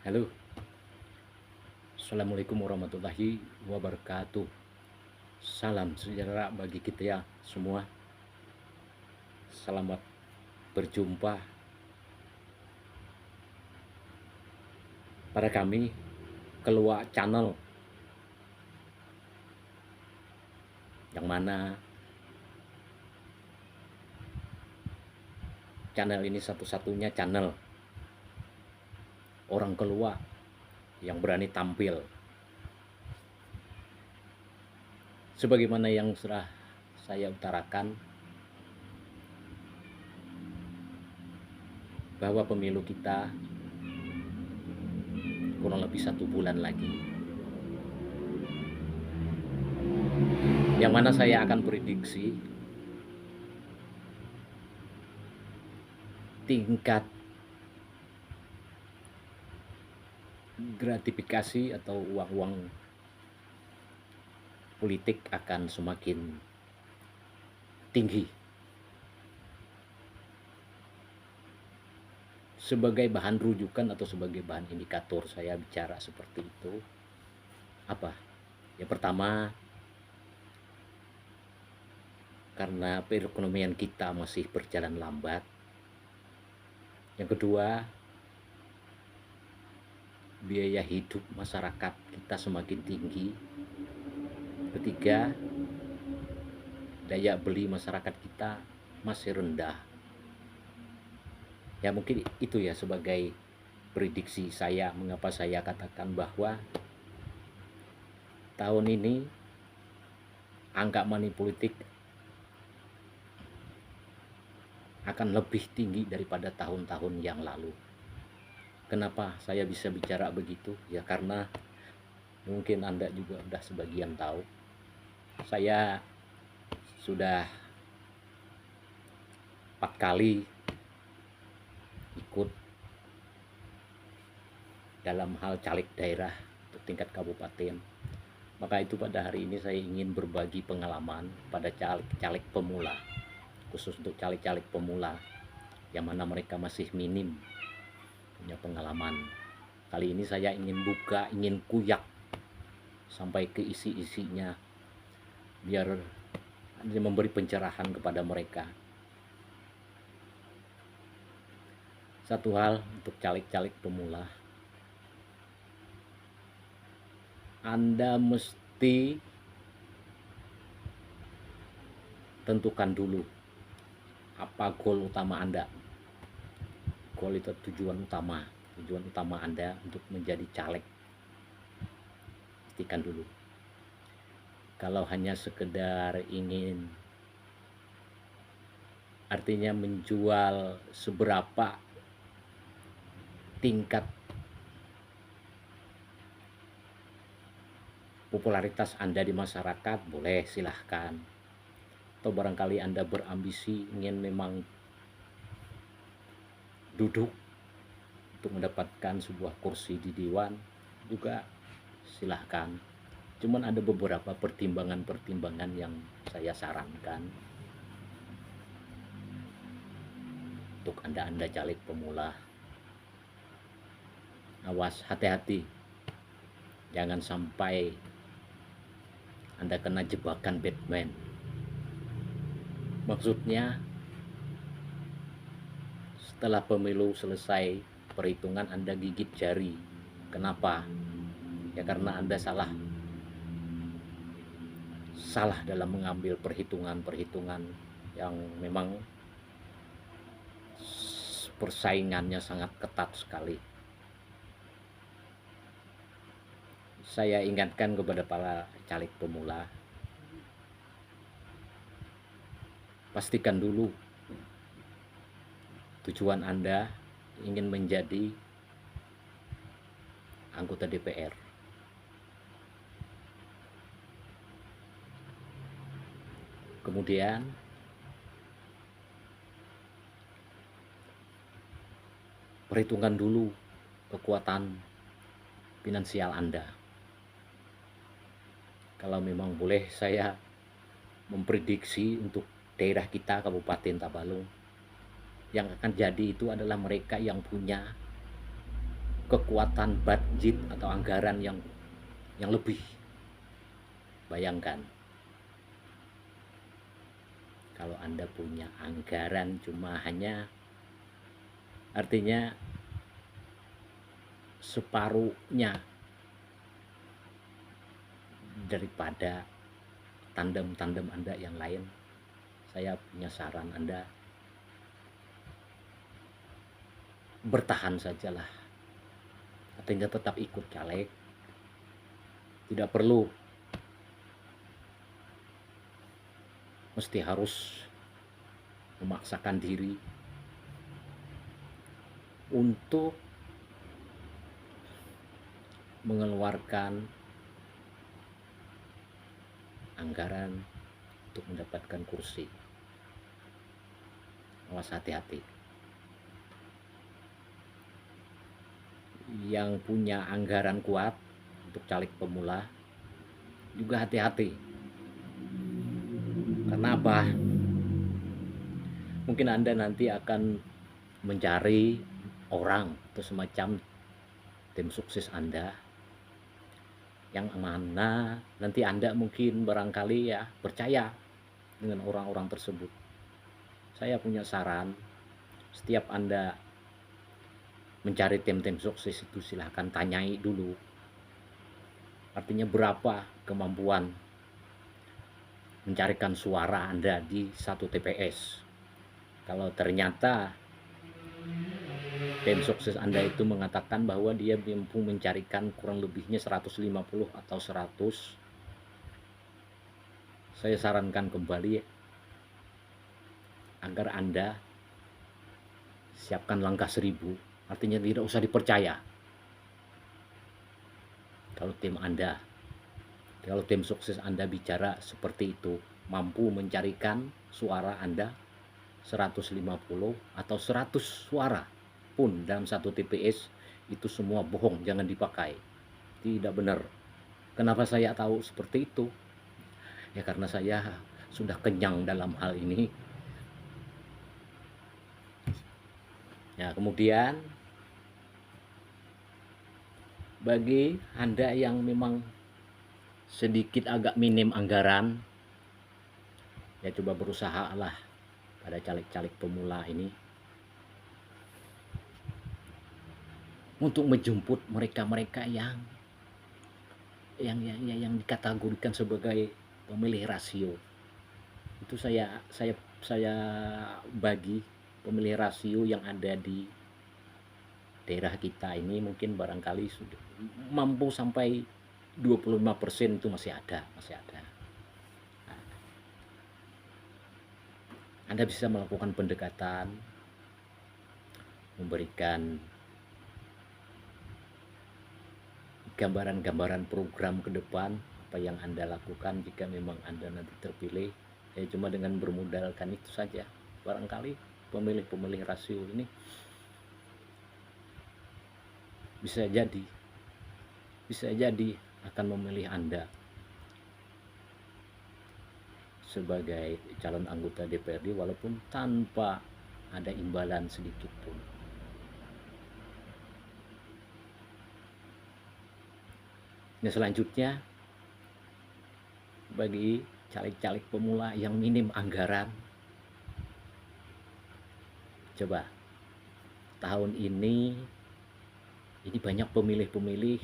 Halo, Assalamualaikum warahmatullahi wabarakatuh. Salam sejahtera bagi kita ya semua. Selamat berjumpa pada kami keluar channel yang mana channel ini satu-satunya channel orang keluar yang berani tampil sebagaimana yang sudah saya utarakan bahwa pemilu kita kurang lebih 1 bulan lagi, yang mana saya akan prediksi tingkat gratifikasi atau uang-uang politik akan semakin tinggi. Sebagai bahan rujukan atau sebagai bahan indikator saya bicara seperti itu, apa? Yang pertama, karena perekonomian kita masih berjalan lambat. Yang kedua, biaya hidup masyarakat kita semakin tinggi. Ketiga, daya beli masyarakat kita masih rendah. Ya mungkin itu ya sebagai prediksi saya, mengapa saya katakan bahwa tahun ini angka money politik akan lebih tinggi daripada tahun-tahun yang lalu. Kenapa saya bisa bicara begitu? Ya karena mungkin Anda juga sudah sebagian tahu, saya sudah 4 kali ikut dalam hal caleg daerah untuk tingkat kabupaten. Maka itu pada hari ini saya ingin berbagi pengalaman pada caleg-caleg pemula, khusus untuk caleg-caleg pemula yang mana mereka masih minim punya pengalaman. Kali ini saya ingin buka, ingin kuyak sampai ke isi-isinya biar memberi pencerahan kepada mereka. Satu hal untuk caleg-caleg pemula, Anda mesti tentukan dulu apa goal utama Anda. Goal itu tujuan utama Anda untuk menjadi caleg. Pastikan dulu. Kalau hanya sekedar ingin, artinya menjual seberapa tingkat popularitas Anda di masyarakat, boleh silahkan. Atau barangkali Anda berambisi ingin memang duduk untuk mendapatkan sebuah kursi di dewan, juga silahkan. Cuman ada beberapa pertimbangan-pertimbangan yang saya sarankan untuk Anda caleg pemula. Awas, hati-hati, jangan sampai Anda kena jebakan Batman. Maksudnya setelah pemilu selesai perhitungan Anda gigit jari. Kenapa? Ya karena Anda salah dalam mengambil perhitungan-perhitungan yang memang persaingannya sangat ketat sekali. Saya ingatkan kepada para caleg pemula, pastikan dulu tujuan Anda ingin menjadi anggota DPR. Kemudian perhitungkan dulu kekuatan finansial Anda. Kalau memang boleh saya memprediksi untuk daerah kita Kabupaten Tabalong, yang akan jadi itu adalah mereka yang punya kekuatan budget atau anggaran yang lebih. Bayangkan kalau Anda punya anggaran cuma hanya, artinya separuhnya daripada tandem-tandem Anda yang lain. Saya punya saran, Anda bertahan sajalah, artinya tetap ikut caleg, tidak perlu mesti harus memaksakan diri untuk mengeluarkan anggaran untuk mendapatkan kursi. Awas, hati-hati. Yang punya anggaran kuat untuk caleg pemula juga hati-hati. Karena apa? Mungkin Anda nanti akan mencari orang atau semacam tim sukses Anda yang mana nanti Anda mungkin barangkali ya percaya dengan orang-orang tersebut. Saya punya saran, setiap Anda mencari tim-tim sukses itu silahkan tanyai dulu, artinya berapa kemampuan mencarikan suara Anda di satu TPS. Kalau ternyata tim sukses Anda itu mengatakan bahwa dia mampu mencarikan kurang lebihnya 150 atau 100, saya sarankan kembali agar Anda siapkan langkah 1000, artinya tidak usah dipercaya. Kalau tim sukses Anda bicara seperti itu, mampu mencarikan suara Anda 150 atau 100 suara pun dalam satu TPS, itu semua bohong, jangan dipakai, tidak benar. Kenapa saya tahu seperti itu? Ya karena saya sudah kenyang dalam hal ini. Ya, kemudian bagi Anda yang memang sedikit agak minim anggaran, ya coba berusaha lah pada caleg-caleg pemula ini untuk menjemput mereka-mereka yang dikategorikan sebagai pemilih rasio. Itu saya bagi pemilih rasio yang ada di daerah kita ini mungkin barangkali sudah mampu sampai 25% itu masih ada. Nah, Anda bisa melakukan pendekatan, memberikan gambaran-gambaran program ke depan apa yang Anda lakukan jika memang Anda nanti terpilih. Ya cuma dengan bermodalkan itu saja, barangkali pemilih-pemilih rasio ini bisa jadi akan memilih Anda sebagai calon anggota DPRD walaupun tanpa ada imbalan sedikit pun. Nah, selanjutnya bagi caleg-caleg pemula yang minim anggaran, coba tahun ini banyak pemilih-pemilih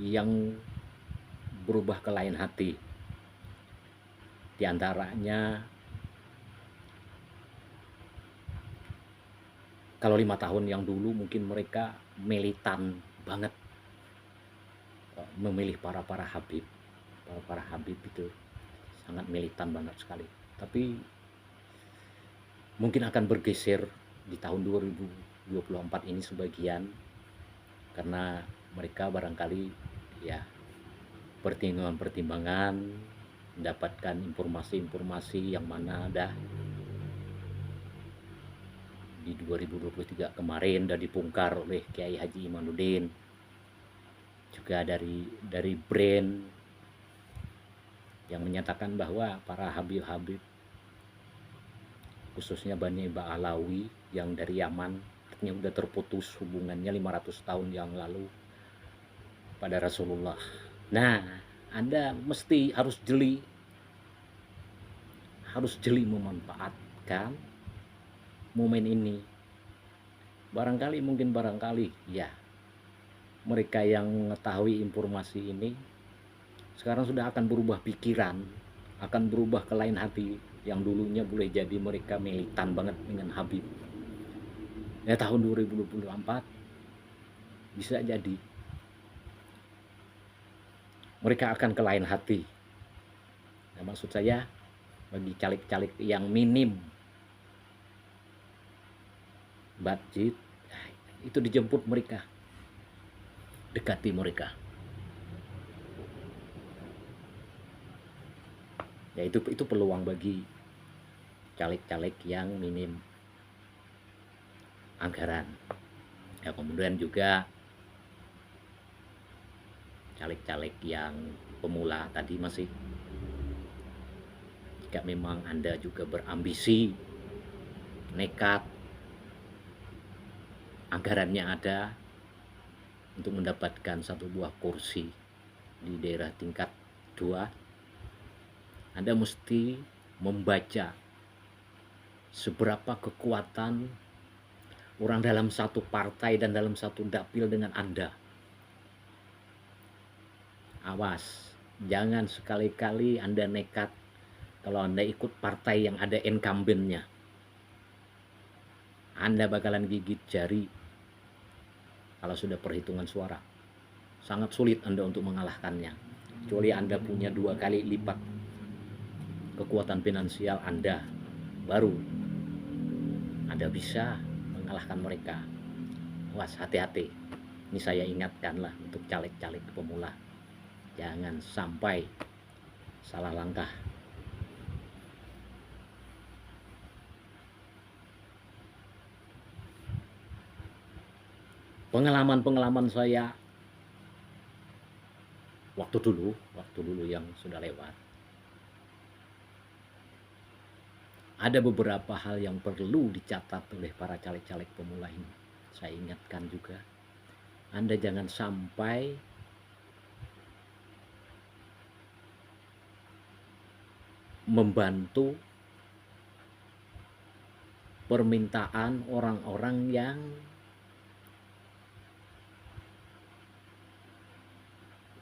yang berubah ke lain hati. Di antaranya kalau 5 tahun yang dulu mungkin mereka militan banget memilih para Habib itu sangat militan banget sekali, tapi mungkin akan bergeser di tahun 2024 ini sebagian, karena mereka barangkali ya pertimbangan mendapatkan informasi-informasi yang mana ada di 2023 kemarin sudah dibongkar oleh Kiai Haji Imanuddin, juga dari brand yang menyatakan bahwa para Habib khususnya Bani Ba'alawi yang dari Yaman, anaknya udah terputus hubungannya 500 tahun yang lalu pada Rasulullah. Nah, Anda mesti harus jeli memanfaatkan momen ini. Barangkali ya, mereka yang mengetahui informasi ini sekarang sudah akan berubah pikiran, akan berubah ke lain hati. Yang dulunya boleh jadi mereka militan banget dengan Habib, ya tahun 2024 bisa jadi mereka akan ke lain hati. Nah, maksud saya bagi caleg-caleg yang minim budget, itu dijemput mereka, dekati mereka. Ya itu peluang bagi caleg-caleg yang minim anggaran. Ya kemudian juga caleg-caleg yang pemula tadi masih, jika memang Anda juga berambisi, nekat, anggarannya ada untuk mendapatkan satu buah kursi di daerah tingkat 2, Anda mesti membaca seberapa kekuatan orang dalam satu partai dan dalam satu dapil dengan Anda. Awas, jangan sekali-kali Anda nekat kalau Anda ikut partai yang ada incumbent-nya. Anda bakalan gigit jari kalau sudah perhitungan suara. Sangat sulit Anda untuk mengalahkannya, kecuali Anda punya 2 kali lipat kekuatan finansial Anda, baru Anda bisa mengalahkan mereka. Awas, hati-hati. Ini saya ingatkanlah untuk caleg-caleg pemula, jangan sampai salah langkah. Pengalaman saya waktu dulu yang sudah lewat, ada beberapa hal yang perlu dicatat oleh para caleg-caleg pemula ini. Saya ingatkan juga, Anda jangan sampai membantu permintaan orang-orang yang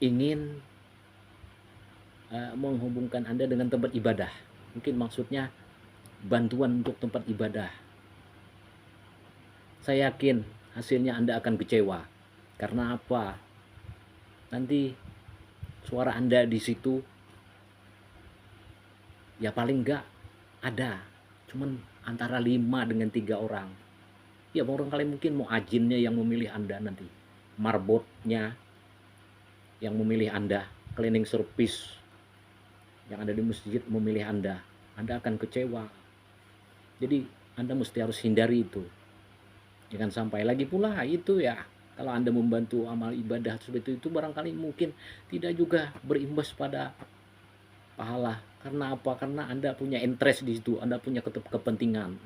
ingin menghubungkan Anda dengan tempat ibadah. Mungkin maksudnya bantuan untuk tempat ibadah. Saya yakin hasilnya Anda akan kecewa. Karena apa? Nanti suara Anda di situ ya paling enggak ada cuman antara 5 dengan 3 orang. Ya barangkali mungkin mau ajinnya yang memilih Anda nanti, marbotnya yang memilih Anda, cleaning service yang ada di masjid memilih Anda akan kecewa. Jadi Anda mesti harus hindari itu. Jangan sampai, lagi pula itu ya, kalau Anda membantu amal ibadah seperti itu barangkali mungkin tidak juga berimbas pada pahala. Karena apa? Karena Anda punya interest di situ, Anda punya kepentingan.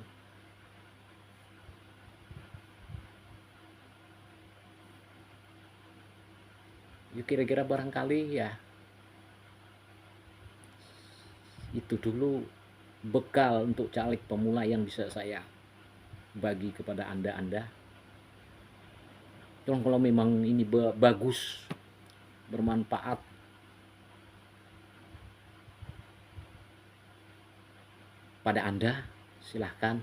Ya kira-kira barangkali ya itu dulu bekal untuk caleg pemula yang bisa saya bagi kepada Anda. Kalau memang ini bagus, bermanfaat, pada Anda, silahkan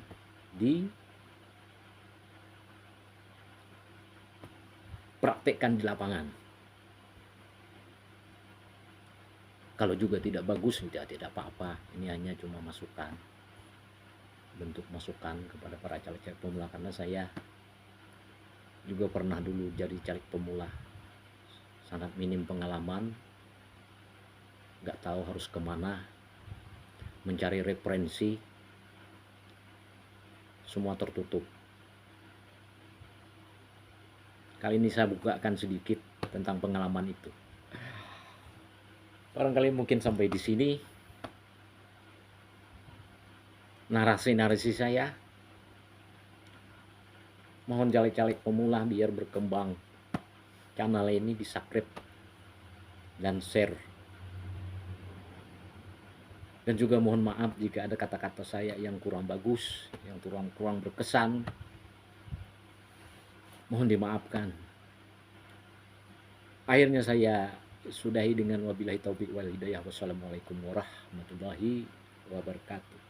dipraktekkan di lapangan. Kalau juga tidak bagus, tidak apa-apa. Ini hanya cuma masukan, bentuk masukan kepada para caleg-caleg pemula. Karena saya juga pernah dulu jadi caleg pemula, sangat minim pengalaman, nggak tahu harus kemana, mencari referensi, semua tertutup. Kali ini saya bukakan sedikit tentang pengalaman itu. Barangkali mungkin sampai di sini narasi-narasi saya. Mohon caleg-caleg pemula biar berkembang channel ini, di subscribe dan share. Dan juga mohon maaf jika ada kata-kata saya yang kurang bagus, yang kurang berkesan. Mohon dimaafkan. Akhirnya saya sudahi dengan wabillahi taufik wal hidayah. Wassalamualaikum warahmatullahi wabarakatuh.